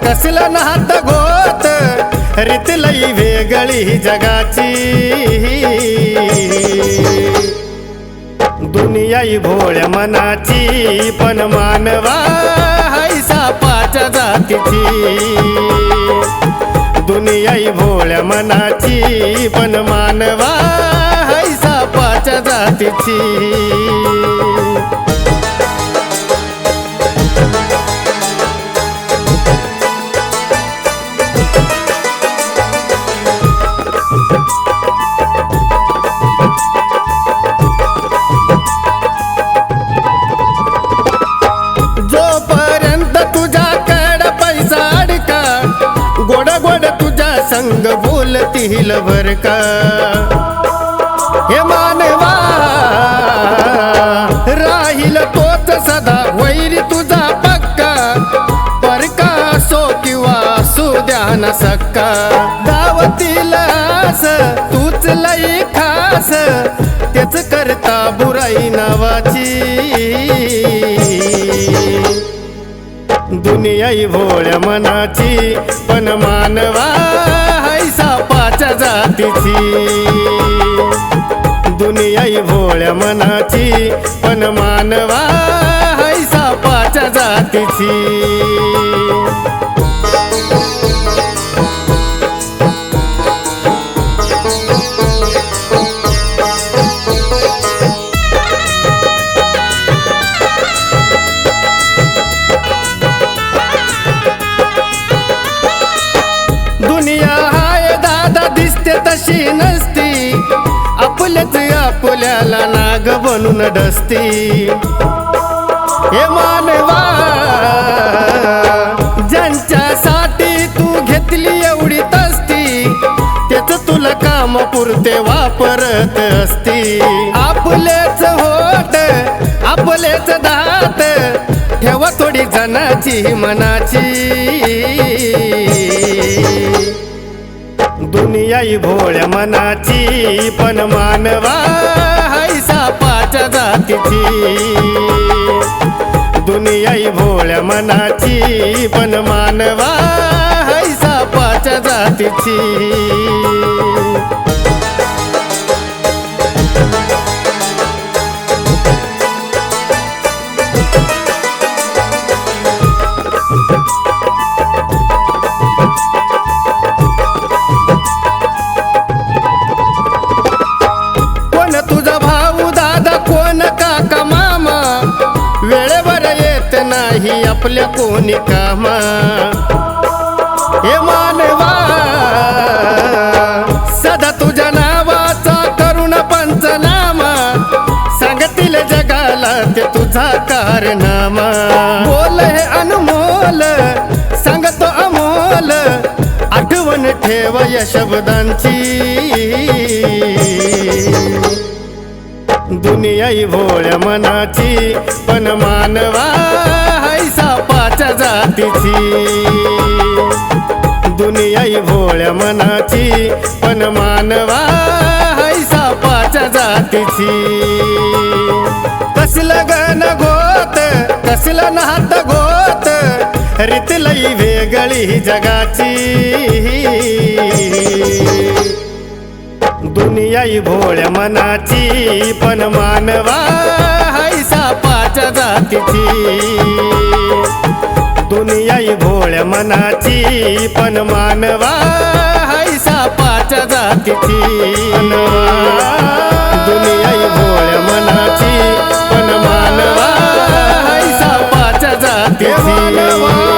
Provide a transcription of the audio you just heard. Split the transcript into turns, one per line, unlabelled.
कसलं नात गोत रीत लई वेगळी जगाची दुनिया ही भोळ्या मनाची पण मानवा हाय सापाच्या जातीची दुनिया ही भोळ्या मनाची पण मानवा हाय सापाच्या जातीची जोपर्यंत तुझ्याकडं पैसा अडका गोड गोड तुझ्या संग बोलतील बर का हे मानवा राहील तोच सदा वैरी तुझा पक्का परका असो किंवा असू द्या न सक्का गावातील आस तूच लई खास तेच करता बुराई नावाची दुनिया ही भोळ्या मनाची पण मानवा हाय सापाच्या जातीची दुनिया ही भोळ्या मनाची पण मानवा हाय सापाच्या जातीची दुनिया हाय दादा दिसते तशी नसती आपलेच आपल्याला नाग बनून डसती हे मानवा ज्यांच्यासाठी तू घेतली एवढी तस्ती त्याच तुला काम पुरते वापरत असती आपलेच होट आपलेच दात ठेवा थोडी जनाची मनाची दुनिया ही भोळ्या मनाची पण मानवा हाय सापाच्या जातीची दुनिया ही भोळ्या मनाची पण मानवा हाय सापाच्या जातीची तुझा भाऊ दादा कोण काका मामा वेळेवर येत नाही आपल्या कोणी कामा हे मानवा सदा तुझ्या नावाचा करुण पंचनामा सांगतील जगाला ते तुझा कारनामा बोल हे अनमोल सांगतो अमोल आठवण ठेव या शब्दांची दुनिया ही भोळ्या मनाची पण मानवा हाय सापाच्या जातीची दुनिया ही भोळ्या मनाची पण मानवा हाय सापाच्या जातीची कसलं गण गोत कसलं नात गोत रीत लई वेगळी जगाची दुनिया ही भोळ्या मनाची पण मानवा हाय सापाच्या जातीची दुनिया ही भोळ्या मनाची पण मानवा हाय सापाच्या जातीची दुनिया ही भोळ्या मनाची पण मानवा हाय सापाच्या जातीची